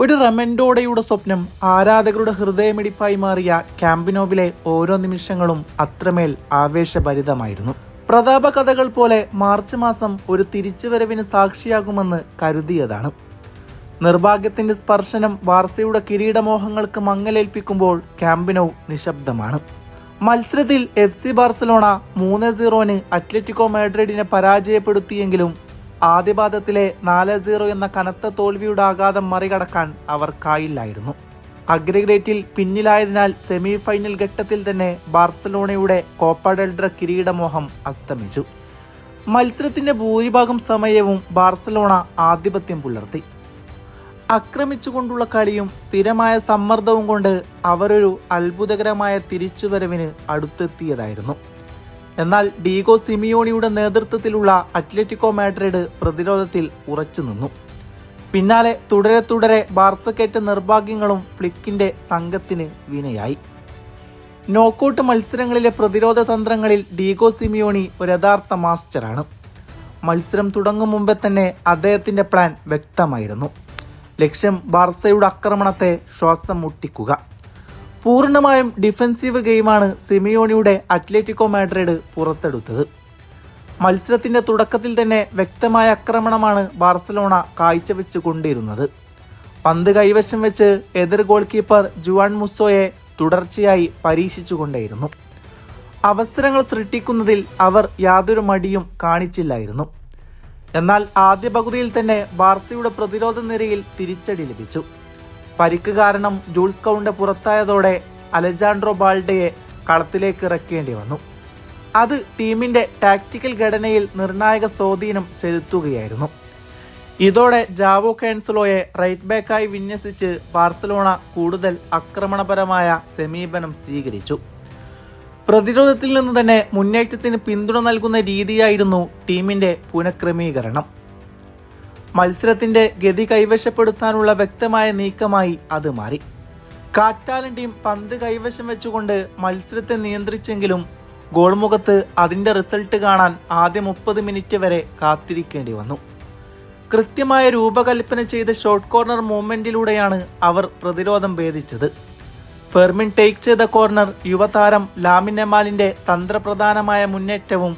ഒരു റൊമൻഡോയുടെ സ്വപ്നം ആരാധകരുടെ ഹൃദയമിടിപ്പായി മാറിയ ക്യാമ്പിനോവിലെ ഓരോ നിമിഷങ്ങളും അത്രമേൽ ആവേശഭരിതമായിരുന്നു. പ്രതാപ കഥകൾ പോലെ മാർച്ച് മാസം ഒരു തിരിച്ചുവരവിന് സാക്ഷിയാകുമെന്ന് കരുതിയതാണ്. നിർഭാഗ്യത്തിന്റെ സ്പർശനം ബാർസയുടെ കിരീടമോഹങ്ങൾക്ക് മങ്ങലേൽപ്പിക്കുമ്പോൾ ക്യാമ്പിനോ നിശബ്ദമാണ്. മത്സരത്തിൽ FC ബാർസലോണ 3-0 അത്ലറ്റിക്കോ മാഡ്രിഡിനെ പരാജയപ്പെടുത്തിയെങ്കിലും ആദ്യപാദത്തിലെ 4-0 എന്ന കനത്ത തോൽവിയുടെ ആഘാതം മറികടക്കാൻ അവർക്കായില്ലായിരുന്നു. അഗ്രഗേറ്റിൽ പിന്നിലായതിനാൽ സെമി ഫൈനൽ ഘട്ടത്തിൽ തന്നെ ബാർസലോണയുടെ കോപ്പ ഡെൽ റേ കിരീടമോഹം അസ്തമിച്ചു. മത്സരത്തിന്റെ ഭൂരിഭാഗം സമയവും ബാർസലോണ ആധിപത്യം പുലർത്തി. ആക്രമിച്ചുകൊണ്ടുള്ള കളിയും സ്ഥിരമായ സമ്മർദ്ദവും കൊണ്ട് അവരൊരു അത്ഭുതകരമായ തിരിച്ചുവരവിന് അടുത്തെത്തിയതായിരുന്നു. എന്നാൽ ഡീഗോ സിമിയോണിയുടെ നേതൃത്വത്തിലുള്ള അത്ലറ്റിക്കോ മാഡ്രിഡ് പ്രതിരോധത്തിൽ ഉറച്ചുനിന്നു. പിന്നാലെ തുടരെ ബാർസക്കേറ്റ നിർഭാഗ്യങ്ങളും ഫ്ലിക്കിന്റെ സംഘത്തിന് വിനയായി. നോക്കൌട്ട് മത്സരങ്ങളിലെ പ്രതിരോധ തന്ത്രങ്ങളിൽ ഡീഗോ സിമിയോണി ഒരു യഥാർത്ഥ മാസ്റ്ററാണ്. മത്സരം തുടങ്ങും മുമ്പേ തന്നെ അദ്ദേഹത്തിന്റെ പ്ലാൻ വ്യക്തമായിരുന്നു. ലക്ഷ്യം ബാർസയുടെ ആക്രമണത്തെ ശ്വാസം മുട്ടിക്കുക. പൂർണ്ണമായും ഡിഫൻസീവ് ഗെയിമാണ് സിമിയോണിയുടെ അത്ലറ്റിക്കോ മാഡ്രിഡ് പുറത്തെടുത്തത്. മത്സരത്തിന്റെ തുടക്കത്തിൽ തന്നെ വ്യക്തമായ ആക്രമണമാണ് ബാർസലോണ കാഴ്ചവെച്ചുകൊണ്ടിരുന്നത്. പന്ത് കൈവശം വെച്ച് എതിർ ഗോൾ കീപ്പർ ജുവാൻ മുസ്സോയെ തുടർച്ചയായി പരീക്ഷിച്ചുകൊണ്ടേയിരുന്നു. അവസരങ്ങൾ സൃഷ്ടിക്കുന്നതിൽ അവർ യാതൊരു മടിയും കാണിച്ചില്ലായിരുന്നു. എന്നാൽ ആദ്യ പകുതിയിൽ തന്നെ ബാർസയുടെ പ്രതിരോധ നിരയിൽ തിരിച്ചടി ലഭിച്ചു. പരിക്ക് കാരണം ജൂൾസ് കൗണ്ടെ പുറത്തായതോടെ അലജാൻഡ്രോ ബാൾഡയെ കളത്തിലേക്ക് ഇറക്കേണ്ടി വന്നു. അത് ടീമിന്റെ ടാക്ടിക്കൽ ഘടനയിൽ നിർണായക സ്വാധീനം ചെലുത്തുകയായിരുന്നു. ഇതോടെ ജാവോ കാൻസലോയെ റൈറ്റ് ബാക്കായി വിന്യസിച്ച് ബാർസലോണ കൂടുതൽ ആക്രമണപരമായ സമീപനം സ്വീകരിച്ചു. പ്രതിരോധത്തിൽ നിന്ന് തന്നെ മുന്നേറ്റത്തിന് പിന്തുണ നൽകുന്ന രീതിയായിരുന്നു ടീമിന്റെ പുനഃക്രമീകരണം. മത്സരത്തിന്റെ ഗതി കൈവശപ്പെടുത്താനുള്ള വ്യക്തമായ നീക്കമായി അത് മാറി. കാറ്റാലൻ ടീം പന്ത് കൈവശം വെച്ചുകൊണ്ട് മത്സരത്തെ നിയന്ത്രിച്ചെങ്കിലും ഗോൾമുഖത്ത് അതിന്റെ റിസൾട്ട് കാണാൻ ആദ്യ 30 മിനിറ്റ് വരെ കാത്തിരിക്കേണ്ടി വന്നു. കൃത്യമായ രൂപകൽപ്പന ചെയ്ത ഷോർട്ട് കോർണർ മൂവ്മെന്റിലൂടെയാണ് അവർ പ്രതിരോധം ഭേദിച്ചത്. ഫെർമിൻ ടേക്ക് ചെയ്ത കോർണർ യുവതാരം ലാമിൻ യമാലിന്റെ തന്ത്രപ്രധാനമായ മുന്നേറ്റവും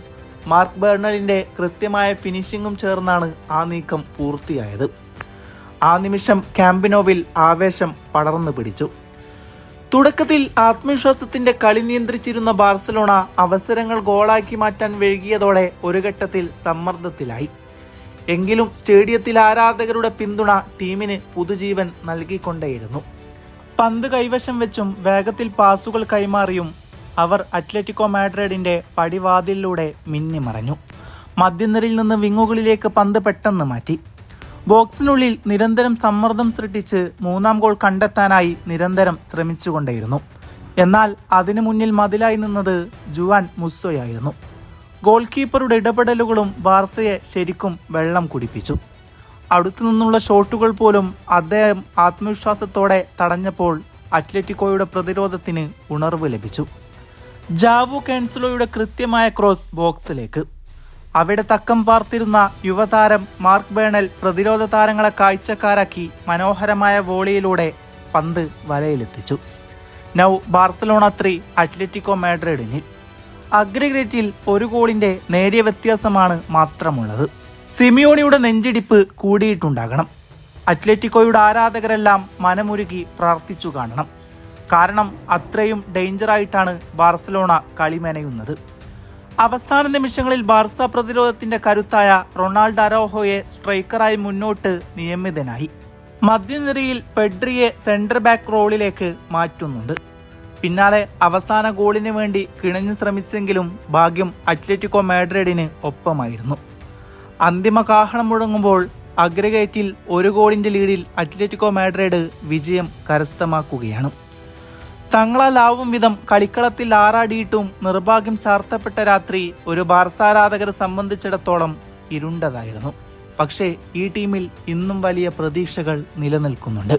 മാർക്ക് ബേർണലിന്റെ കൃത്യമായ ഫിനിഷിംഗും ചേർന്നാണ് ആ നീക്കം പൂർത്തിയായത്. ആ നിമിഷം ക്യാമ്പിനോവിൽ ആവേശം പടർന്നു പിടിച്ചു. തുടക്കത്തിൽ ആത്മവിശ്വാസത്തിന്റെ കളി നിയന്ത്രിച്ചിരുന്ന ബാർസലോണ അവസരങ്ങൾ ഗോളാക്കി മാറ്റാൻ വൈകിയതോടെ ഒരു ഘട്ടത്തിൽ സമ്മർദ്ദത്തിലായി. എങ്കിലും സ്റ്റേഡിയത്തിൽ ആരാധകരുടെ പിന്തുണ ടീമിന് പുതുജീവൻ നൽകിക്കൊണ്ടേയിരുന്നു. പന്ത് കൈവശം വെച്ചും വേഗത്തിൽ പാസുകൾ കൈമാറിയും അവർ അത്ലറ്റിക്കോ മാഡ്രിഡിന്റെ പടിവാതിലിലൂടെ മിന്നിമറഞ്ഞു. മധ്യനിരയിൽ നിന്ന് വിങ്ങുകളിലേക്ക് പന്ത് പെട്ടെന്ന് മാറ്റി. ബോക്സിനുള്ളിൽ നിരന്തരം സമ്മർദ്ദം സൃഷ്ടിച്ച് മൂന്നാം ഗോൾ കണ്ടെത്താനായി നിരന്തരം ശ്രമിച്ചുകൊണ്ടേയിരുന്നു. എന്നാൽ അതിനു മുന്നിൽ മതിലായി നിന്നത് ജുവാൻ മുസ്സോയായിരുന്നു. ഗോൾ കീപ്പറുടെ ഇടപെടലുകളും ബാർസയെ ശരിക്കും വെള്ളം കുടിപ്പിച്ചു. അടുത്തു നിന്നുള്ള ഷോട്ടുകൾ പോലും അദ്ദേഹം ആത്മവിശ്വാസത്തോടെ തടഞ്ഞപ്പോൾ അത്ലറ്റിക്കോയുടെ പ്രതിരോധത്തിന് ഉണർവ് ലഭിച്ചു. ജാവോ കാൻസലോയുടെ കൃത്യമായ ക്രോസ് ബോക്സിലേക്ക്. അവിടെ തക്കം പാർത്തിരുന്ന യുവതാരം മാർക്ക് ബേർണൽ പ്രതിരോധ താരങ്ങളെ കാഴ്ചക്കാരാക്കി മനോഹരമായ വോളിയിലൂടെ പന്ത് വലയിലെത്തിച്ചു. നൗ ബാർസലോണ 3 അത്ലറ്റിക്കോ മാഡ്രിഡിന്. അഗ്രഗേറ്റിൽ ഒരു ഗോളിന്റെ നേരിയ വ്യത്യാസമാണ് മാത്രമുള്ളത്. സിമിയോണിയുടെ നെഞ്ചിടിപ്പ് കൂടിയിട്ടുണ്ടാകണം. അത്ലറ്റിക്കോയുടെ ആരാധകരെല്ലാം മനമുരുകി പ്രാർത്ഥിച്ചു കാണണം. കാരണം അത്രയും ഡേഞ്ചറായിട്ടാണ് ബാർസലോണ കളിമെനയുന്നത്. അവസാന നിമിഷങ്ങളിൽ ബാർസ പ്രതിരോധത്തിന്റെ കരുത്തായ റൊണാൾഡോ അറൗഹോയെ സ്ട്രൈക്കറായി മുന്നോട്ട് നിയമിതനായി. മധ്യനിരയിൽ പെഡ്രിയെ സെന്റർ ബാക്ക് റോളിലേക്ക് മാറ്റുന്നുണ്ട്. പിന്നാലെ അവസാന ഗോളിന് വേണ്ടി കിണഞ്ഞു ശ്രമിച്ചെങ്കിലും ഭാഗ്യം അത്ലറ്റിക്കോ മാഡ്രിഡിന് ഒപ്പമായിരുന്നു. അന്തിമ കാഹളം മുഴങ്ങുമ്പോൾ അഗ്രഗേറ്റിൽ ഒരു ഗോളിന്റെ ലീഡിൽ അത്ലറ്റിക്കോ മാഡ്രിഡ് വിജയം കരസ്ഥമാക്കുകയാണ്. തങ്ങളാലാവും വിധം കളിക്കളത്തിൽ ആറാടിയിട്ടും നിർഭാഗ്യം ചാർത്തപ്പെട്ട രാത്രി ഒരു ബാർസ ആരാധകരെ സംബന്ധിച്ചിടത്തോളം ഇരുണ്ടതായിരുന്നു. പക്ഷേ ഈ ടീമിൽ ഇന്നും വലിയ പ്രതീക്ഷകൾ നിലനിൽക്കുന്നുണ്ട്.